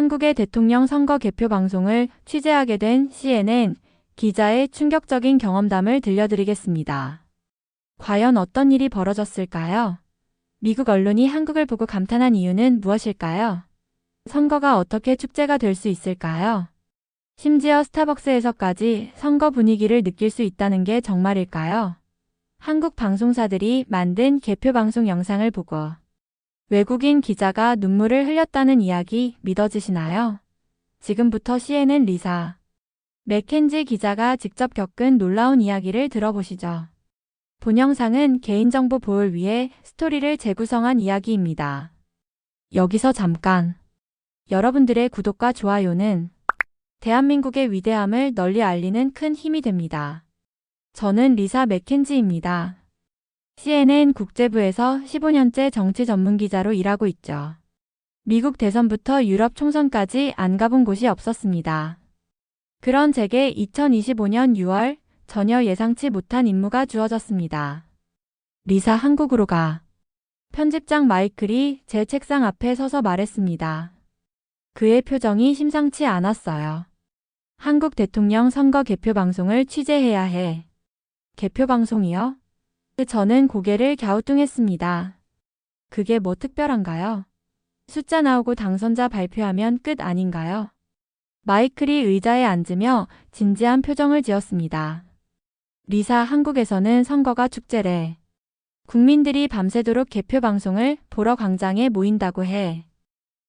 한국의 대통령 선거 개표 방송을 취재하게 된 CNN 기자의 충격적인 경험담을 들려드리겠습니다. 과연 어떤 일이 벌어졌을까요? 미국 언론이 한국을 보고 감탄한 이유는 무엇일까요? 선거가 어떻게 축제가 될 수 있을까요? 심지어 스타벅스에서까지 선거 분위기를 느낄 수 있다는 게 정말일까요? 한국 방송사들이 만든 개표 방송 영상을 보고 외국인 기자가 눈물을 흘렸다는 이야기 믿어지시나요? 지금부터 CNN 리사 맥켄지 기자가 직접 겪은 놀라운 이야기를 들어보시죠. 본 영상은 개인정보 보호를 위해 스토리를 재구성한 이야기입니다. 여기서 잠깐! 여러분들의 구독과 좋아요는 대한민국의 위대함을 널리 알리는 큰 힘이 됩니다. 저는 리사 맥켄지입니다. CNN 국제부에서 15년째 정치 전문 기자로 일하고 있죠. 미국 대선부터 유럽 총선까지 안 가본 곳이 없었습니다. 그런 제게 2025년 6월 전혀 예상치 못한 임무가 주어졌습니다. 리사 한국으로 가. 편집장 마이클이 제 책상 앞에 서서 말했습니다. 그의 표정이 심상치 않았어요. 한국 대통령 선거 개표 방송을 취재해야 해. 개표 방송이요? 저는 고개를 갸우뚱했습니다. 그게 뭐 특별한가요? 숫자 나오고 당선자 발표하면 끝 아닌가요? 마이클이 의자에 앉으며 진지한 표정을 지었습니다. 리사 한국에서는 선거가 축제래. 국민들이 밤새도록 개표 방송을 보러 광장에 모인다고 해.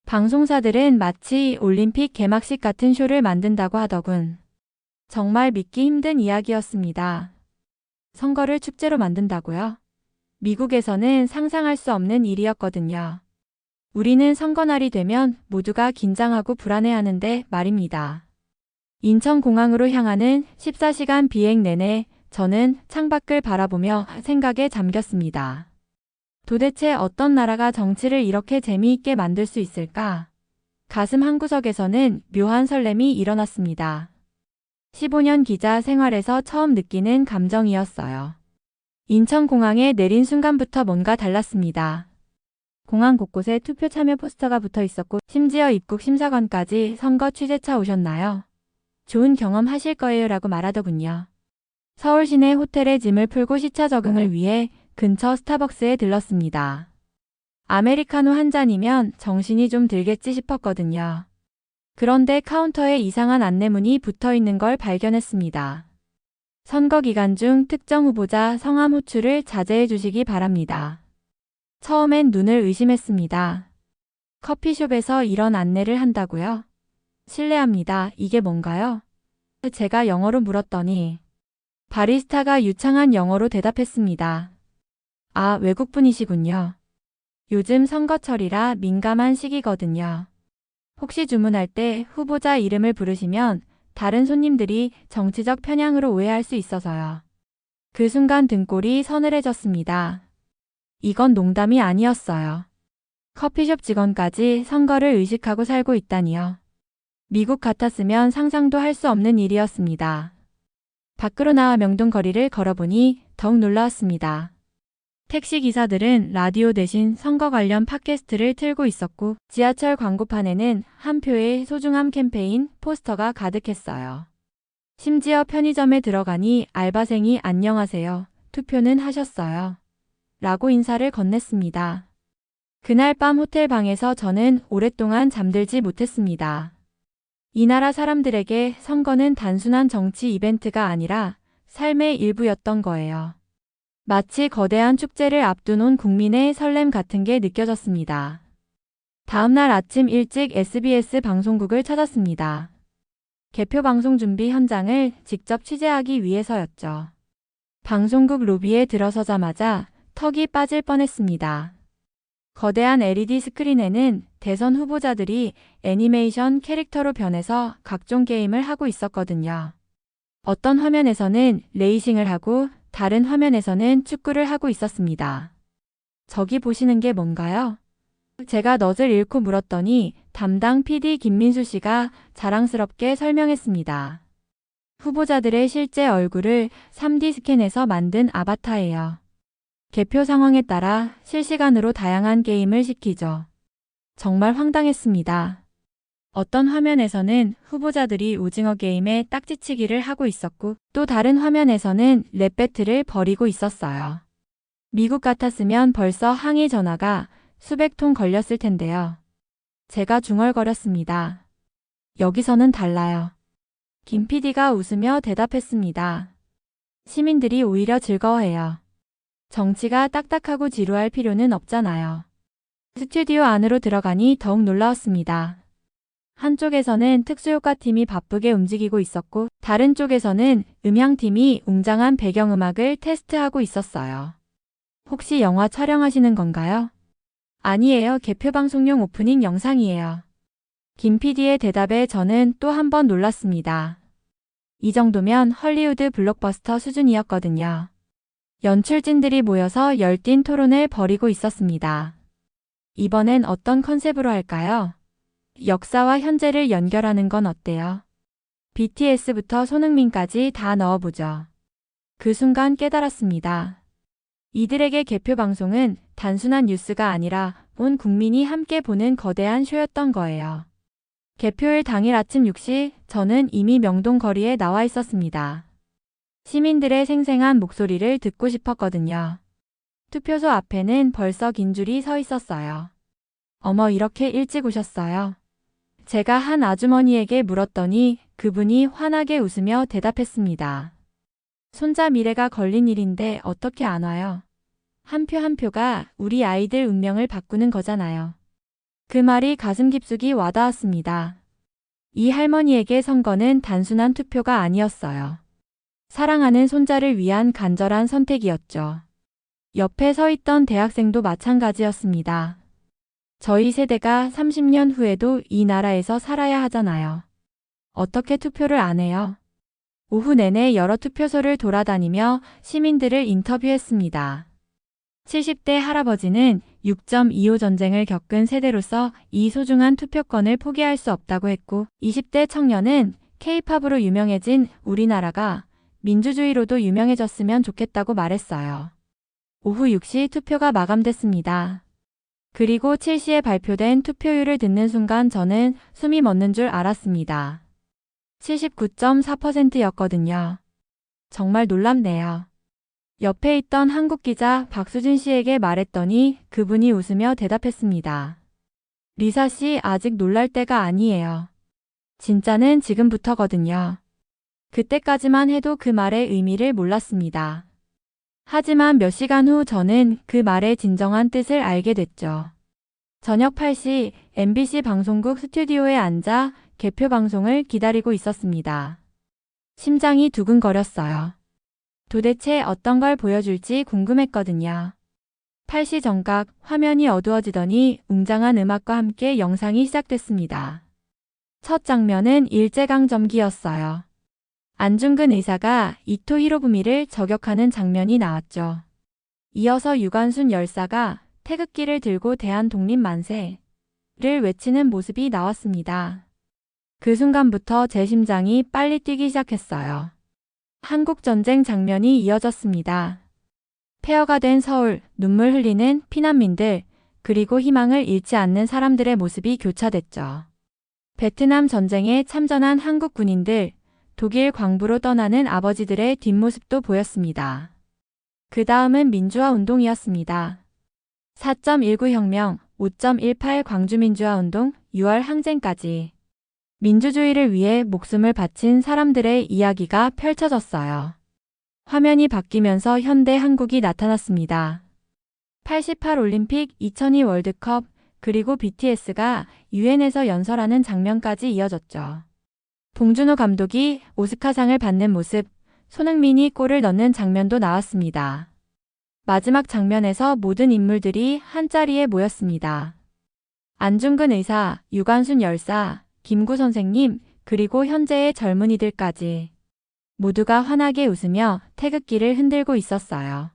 방송사들은 마치 올림픽 개막식 같은 쇼를 만든다고 하더군. 정말 믿기 힘든 이야기였습니다. 선거를 축제로 만든다고요? 미국에서는 상상할 수 없는 일이었거든요. 우리는 선거날이 되면 모두가 긴장하고 불안해하는데 말입니다. 인천공항으로 향하는 14시간 비행 내내 저는 창밖을 바라보며 생각에 잠겼습니다. 도대체 어떤 나라가 정치를 이렇게 재미있게 만들 수 있을까? 가슴 한구석에서는 묘한 설렘이 일어났습니다. 15년 기자 생활에서 처음 느끼는 감정이었어요. 인천공항에 내린 순간부터 뭔가 달랐습니다. 공항 곳곳에 투표 참여 포스터가 붙어 있었고 심지어 입국 심사관까지 선거 취재차 오셨나요? 좋은 경험 하실 거예요 라고 말하더군요. 서울 시내 호텔에 짐을 풀고 시차 적응을 위해 근처 스타벅스에 들렀습니다. 아메리카노 한 잔이면 정신이 좀 들겠지 싶었거든요. 그런데 카운터에 이상한 안내문이 붙어 있는 걸 발견했습니다. 선거 기간 중 특정 후보자 성함 호출을 자제해 주시기 바랍니다. 처음엔 눈을 의심했습니다. 커피숍에서 이런 안내를 한다고요? 실례합니다. 이게 뭔가요? 제가 영어로 물었더니 바리스타가 유창한 영어로 대답했습니다. 아, 외국분이시군요. 요즘 선거철이라 민감한 시기거든요. 혹시 주문할 때 후보자 이름을 부르시면 다른 손님들이 정치적 편향으로 오해할 수 있어서요. 그 순간 등골이 서늘해졌습니다. 이건 농담이 아니었어요. 커피숍 직원까지 선거를 의식하고 살고 있다니요. 미국 같았으면 상상도 할 수 없는 일이었습니다. 밖으로 나와 명동거리를 걸어보니 더욱 놀라웠습니다. 택시 기사들은 라디오 대신 선거 관련 팟캐스트를 틀고 있었고 지하철 광고판에는 한 표의 소중함 캠페인 포스터가 가득했어요. 심지어 편의점에 들어가니 알바생이 안녕하세요. 투표는 하셨어요. 라고 인사를 건넸습니다. 그날 밤 호텔 방에서 저는 오랫동안 잠들지 못했습니다. 이 나라 사람들에게 선거는 단순한 정치 이벤트가 아니라 삶의 일부였던 거예요. 마치 거대한 축제를 앞둔 온 국민의 설렘 같은 게 느껴졌습니다. 다음날 아침 일찍 SBS 방송국을 찾았습니다. 개표 방송 준비 현장을 직접 취재하기 위해서였죠. 방송국 로비에 들어서자마자 턱이 빠질 뻔했습니다. 거대한 LED 스크린에는 대선 후보자들이 애니메이션 캐릭터로 변해서 각종 게임을 하고 있었거든요. 어떤 화면에서는 레이싱을 하고 다른 화면에서는 축구를 하고 있었습니다. 저기 보시는 게 뭔가요? 제가 넛을 잃고 물었더니 담당 PD 김민수 씨가 자랑스럽게 설명했습니다. 후보자들의 실제 얼굴을 3D 스캔해서 만든 아바타예요. 개표 상황에 따라 실시간으로 다양한 게임을 시키죠. 정말 황당했습니다. 어떤 화면에서는 후보자들이 오징어 게임에 딱지치기를 하고 있었고 또 다른 화면에서는 랩 배틀을 벌이고 있었어요. 미국 같았으면 벌써 항의 전화가 수백 통 걸렸을 텐데요. 제가 중얼거렸습니다. 여기서는 달라요. 김 PD가 웃으며 대답했습니다. 시민들이 오히려 즐거워해요. 정치가 딱딱하고 지루할 필요는 없잖아요. 스튜디오 안으로 들어가니 더욱 놀라웠습니다. 한쪽에서는 특수효과팀이 바쁘게 움직이고 있었고 다른 쪽에서는 음향팀이 웅장한 배경음악을 테스트하고 있었어요. 혹시 영화 촬영하시는 건가요? 아니에요. 개표방송용 오프닝 영상이에요. 김 PD의 대답에 저는 또 한 번 놀랐습니다. 이 정도면 헐리우드 블록버스터 수준이었거든요. 연출진들이 모여서 열띤 토론을 벌이고 있었습니다. 이번엔 어떤 컨셉으로 할까요? 역사와 현재를 연결하는 건 어때요? BTS부터 손흥민까지 다 넣어보죠. 그 순간 깨달았습니다. 이들에게 개표 방송은 단순한 뉴스가 아니라 온 국민이 함께 보는 거대한 쇼였던 거예요. 개표일 당일 아침 6시 저는 이미 명동 거리에 나와 있었습니다. 시민들의 생생한 목소리를 듣고 싶었거든요. 투표소 앞에는 벌써 긴 줄이 서 있었어요. 어머, 이렇게 일찍 오셨어요? 제가 한 아주머니에게 물었더니 그분이 환하게 웃으며 대답했습니다. 손자 미래가 걸린 일인데 어떻게 안 와요? 한 표 한 표가 우리 아이들 운명을 바꾸는 거잖아요. 그 말이 가슴 깊숙이 와닿았습니다. 이 할머니에게 선거는 단순한 투표가 아니었어요. 사랑하는 손자를 위한 간절한 선택이었죠. 옆에 서 있던 대학생도 마찬가지였습니다. 저희 세대가 30년 후에도 이 나라에서 살아야 하잖아요. 어떻게 투표를 안 해요? 오후 내내 여러 투표소를 돌아다니며 시민들을 인터뷰했습니다. 70대 할아버지는 6.25 전쟁을 겪은 세대로서 이 소중한 투표권을 포기할 수 없다고 했고 20대 청년은 K-팝으로 유명해진 우리나라가 민주주의로도 유명해졌으면 좋겠다고 말했어요. 오후 6시 투표가 마감됐습니다. 그리고 7시에 발표된 투표율을 듣는 순간 저는 숨이 멎는 줄 알았습니다. 79.4%였거든요. 정말 놀랍네요. 옆에 있던 한국 기자 박수진 씨에게 말했더니 그분이 웃으며 대답했습니다. 리사 씨, 아직 놀랄 때가 아니에요. 진짜는 지금부터거든요. 그때까지만 해도 그 말의 의미를 몰랐습니다. 하지만 몇 시간 후 저는 그 말의 진정한 뜻을 알게 됐죠. 저녁 8시 MBC 방송국 스튜디오에 앉아 개표 방송을 기다리고 있었습니다. 심장이 두근거렸어요. 도대체 어떤 걸 보여줄지 궁금했거든요. 8시 정각 화면이 어두워지더니 웅장한 음악과 함께 영상이 시작됐습니다. 첫 장면은 일제강점기였어요. 안중근 의사가 이토 히로부미를 저격하는 장면이 나왔죠. 이어서 유관순 열사가 태극기를 들고 대한독립만세를 외치는 모습이 나왔습니다. 그 순간부터 제 심장이 빨리 뛰기 시작했어요. 한국전쟁 장면이 이어졌습니다. 폐허가 된 서울, 눈물 흘리는 피난민들, 그리고 희망을 잃지 않는 사람들의 모습이 교차됐죠. 베트남 전쟁에 참전한 한국 군인들, 독일 광부로 떠나는 아버지들의 뒷모습도 보였습니다. 그 다음은 민주화 운동이었습니다. 4.19 혁명, 5.18 광주민주화 운동, 6월 항쟁까지. 민주주의를 위해 목숨을 바친 사람들의 이야기가 펼쳐졌어요. 화면이 바뀌면서 현대 한국이 나타났습니다. 88 올림픽, 2002 월드컵, 그리고 BTS가 유엔에서 연설하는 장면까지 이어졌죠. 봉준호 감독이 오스카상을 받는 모습, 손흥민이 골을 넣는 장면도 나왔습니다. 마지막 장면에서 모든 인물들이 한자리에 모였습니다. 안중근 의사, 유관순 열사, 김구 선생님, 그리고 현재의 젊은이들까지 모두가 환하게 웃으며 태극기를 흔들고 있었어요.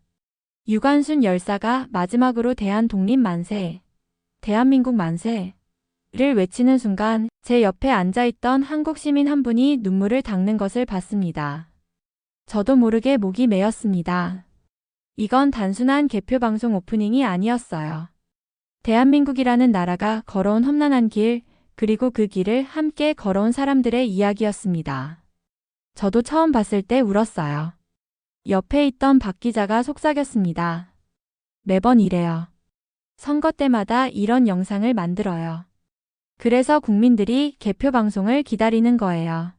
유관순 열사가 마지막으로 대한독립 만세, 대한민국 만세를 외치는 순간 제 옆에 앉아있던 한국 시민 한 분이 눈물을 닦는 것을 봤습니다. 저도 모르게 목이 메었습니다. 이건 단순한 개표 방송 오프닝이 아니었어요. 대한민국이라는 나라가 걸어온 험난한 길, 그리고 그 길을 함께 걸어온 사람들의 이야기였습니다. 저도 처음 봤을 때 울었어요. 옆에 있던 박 기자가 속삭였습니다. 매번 이래요. 선거 때마다 이런 영상을 만들어요. 그래서 국민들이 개표 방송을 기다리는 거예요.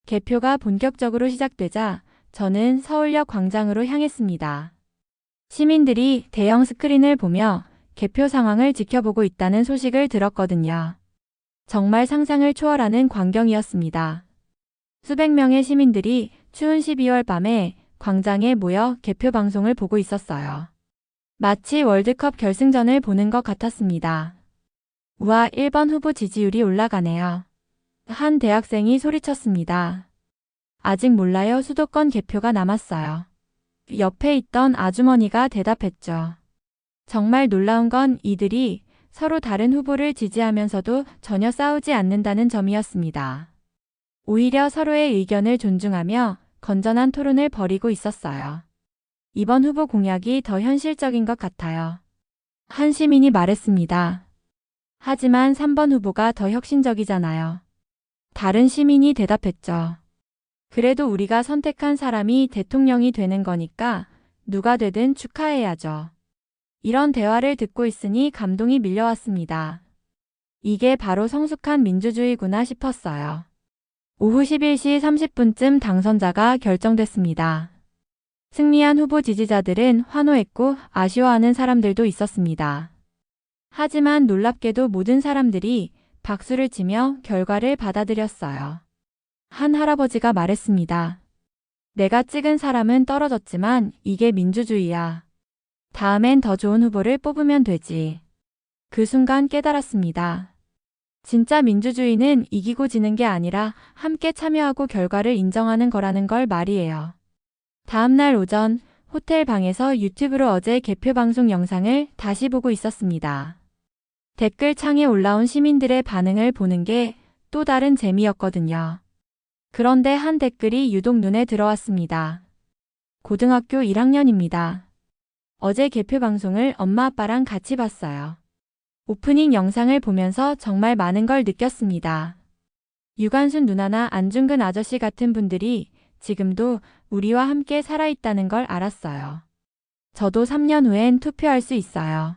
개표가 본격적으로 시작되자 저는 서울역 광장으로 향했습니다. 시민들이 대형 스크린을 보며 개표 상황을 지켜보고 있다는 소식을 들었거든요. 정말 상상을 초월하는 광경이었습니다. 수백 명의 시민들이 추운 12월 밤에 광장에 모여 개표 방송을 보고 있었어요. 마치 월드컵 결승전을 보는 것 같았습니다. 우와, 1번 후보 지지율이 올라가네요. 한 대학생이 소리쳤습니다. 아직 몰라요. 수도권 개표가 남았어요. 옆에 있던 아주머니가 대답했죠. 정말 놀라운 건 이들이 서로 다른 후보를 지지하면서도 전혀 싸우지 않는다는 점이었습니다. 오히려 서로의 의견을 존중하며 건전한 토론을 벌이고 있었어요. 이번 후보 공약이 더 현실적인 것 같아요. 한 시민이 말했습니다. 하지만 3번 후보가 더 혁신적이잖아요. 다른 시민이 대답했죠. 그래도 우리가 선택한 사람이 대통령이 되는 거니까 누가 되든 축하해야죠. 이런 대화를 듣고 있으니 감동이 밀려왔습니다. 이게 바로 성숙한 민주주의구나 싶었어요. 오후 11시 30분쯤 당선자가 결정됐습니다. 승리한 후보 지지자들은 환호했고 아쉬워하는 사람들도 있었습니다. 하지만 놀랍게도 모든 사람들이 박수를 치며 결과를 받아들였어요. 한 할아버지가 말했습니다. 내가 찍은 사람은 떨어졌지만 이게 민주주의야. 다음엔 더 좋은 후보를 뽑으면 되지. 그 순간 깨달았습니다. 진짜 민주주의는 이기고 지는 게 아니라 함께 참여하고 결과를 인정하는 거라는 걸 말이에요. 다음날 오전 호텔 방에서 유튜브로 어제 개표 방송 영상을 다시 보고 있었습니다. 댓글 창에 올라온 시민들의 반응을 보는 게 또 다른 재미였거든요. 그런데 한 댓글이 유독 눈에 들어왔습니다. 고등학교 1학년입니다. 어제 개표 방송을 엄마 아빠랑 같이 봤어요. 오프닝 영상을 보면서 정말 많은 걸 느꼈습니다. 유관순 누나나 안중근 아저씨 같은 분들이 지금도 우리와 함께 살아있다는 걸 알았어요. 저도 3년 후엔 투표할 수 있어요.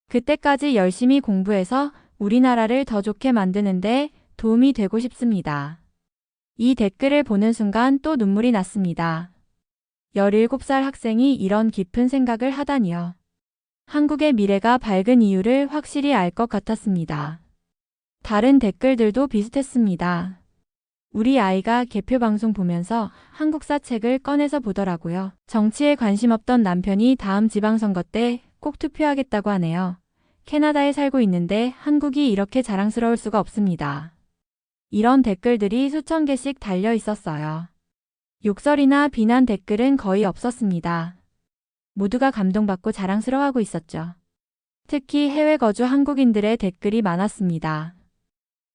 그때까지 열심히 공부해서 우리나라를 더 좋게 만드는데 도움이 되고 싶습니다. 이 댓글을 보는 순간 또 눈물이 났습니다. 17살 학생이 이런 깊은 생각을 하다니요. 한국의 미래가 밝은 이유를 확실히 알 것 같았습니다. 다른 댓글들도 비슷했습니다. 우리 아이가 개표 방송 보면서 한국사 책을 꺼내서 보더라고요. 정치에 관심 없던 남편이 다음 지방선거 때 꼭 투표하겠다고 하네요. 캐나다에 살고 있는데 한국이 이렇게 자랑스러울 수가 없습니다. 이런 댓글들이 수천 개씩 달려 있었어요. 욕설이나 비난 댓글은 거의 없었습니다. 모두가 감동받고 자랑스러워하고 있었죠. 특히 해외 거주 한국인들의 댓글이 많았습니다.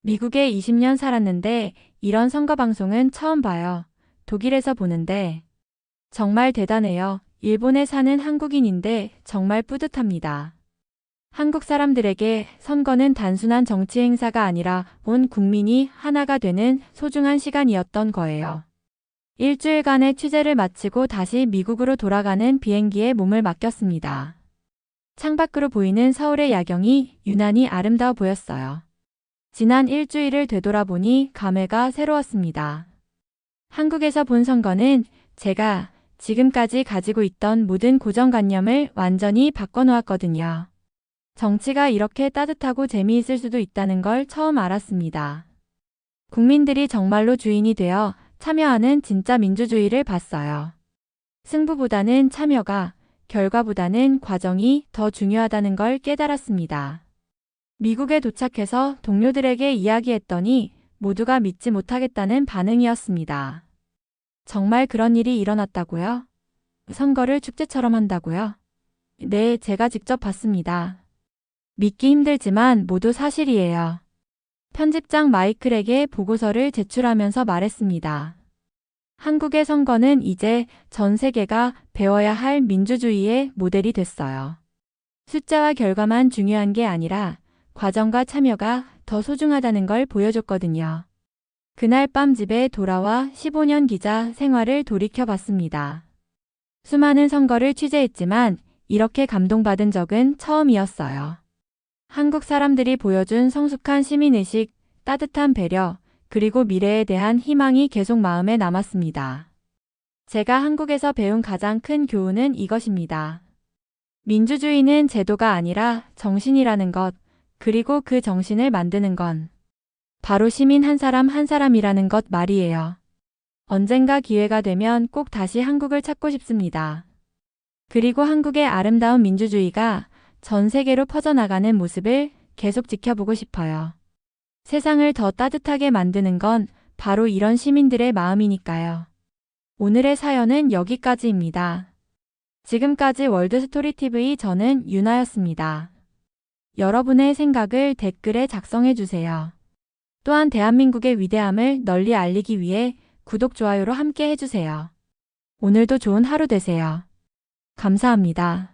미국에 20년 살았는데 이런 선거 방송은 처음 봐요. 독일에서 보는데 정말 대단해요. 일본에 사는 한국인인데 정말 뿌듯합니다. 한국 사람들에게 선거는 단순한 정치 행사가 아니라 온 국민이 하나가 되는 소중한 시간이었던 거예요. 일주일간의 취재를 마치고 다시 미국으로 돌아가는 비행기에 몸을 맡겼습니다. 창밖으로 보이는 서울의 야경이 유난히 아름다워 보였어요. 지난 일주일을 되돌아보니 감회가 새로웠습니다. 한국에서 본 선거는 제가 지금까지 가지고 있던 모든 고정관념을 완전히 바꿔놓았거든요. 정치가 이렇게 따뜻하고 재미있을 수도 있다는 걸 처음 알았습니다. 국민들이 정말로 주인이 되어 참여하는 진짜 민주주의를 봤어요. 승부보다는 참여가, 결과보다는 과정이 더 중요하다는 걸 깨달았습니다. 미국에 도착해서 동료들에게 이야기했더니 모두가 믿지 못하겠다는 반응이었습니다. 정말 그런 일이 일어났다고요? 선거를 축제처럼 한다고요? 네, 제가 직접 봤습니다. 믿기 힘들지만 모두 사실이에요. 편집장 마이클에게 보고서를 제출하면서 말했습니다. 한국의 선거는 이제 전 세계가 배워야 할 민주주의의 모델이 됐어요. 숫자와 결과만 중요한 게 아니라 과정과 참여가 더 소중하다는 걸 보여줬거든요. 그날 밤 집에 돌아와 15년 기자 생활을 돌이켜봤습니다. 수많은 선거를 취재했지만 이렇게 감동받은 적은 처음이었어요. 한국 사람들이 보여준 성숙한 시민의식, 따뜻한 배려, 그리고 미래에 대한 희망이 계속 마음에 남았습니다. 제가 한국에서 배운 가장 큰 교훈은 이것입니다. 민주주의는 제도가 아니라 정신이라는 것, 그리고 그 정신을 만드는 건 바로 시민 한 사람 한 사람이라는 것 말이에요. 언젠가 기회가 되면 꼭 다시 한국을 찾고 싶습니다. 그리고 한국의 아름다운 민주주의가 전 세계로 퍼져나가는 모습을 계속 지켜보고 싶어요. 세상을 더 따뜻하게 만드는 건 바로 이런 시민들의 마음이니까요. 오늘의 사연은 여기까지입니다. 지금까지 월드스토리TV 저는 유나였습니다. 여러분의 생각을 댓글에 작성해주세요. 또한 대한민국의 위대함을 널리 알리기 위해 구독, 좋아요로 함께 해주세요. 오늘도 좋은 하루 되세요. 감사합니다.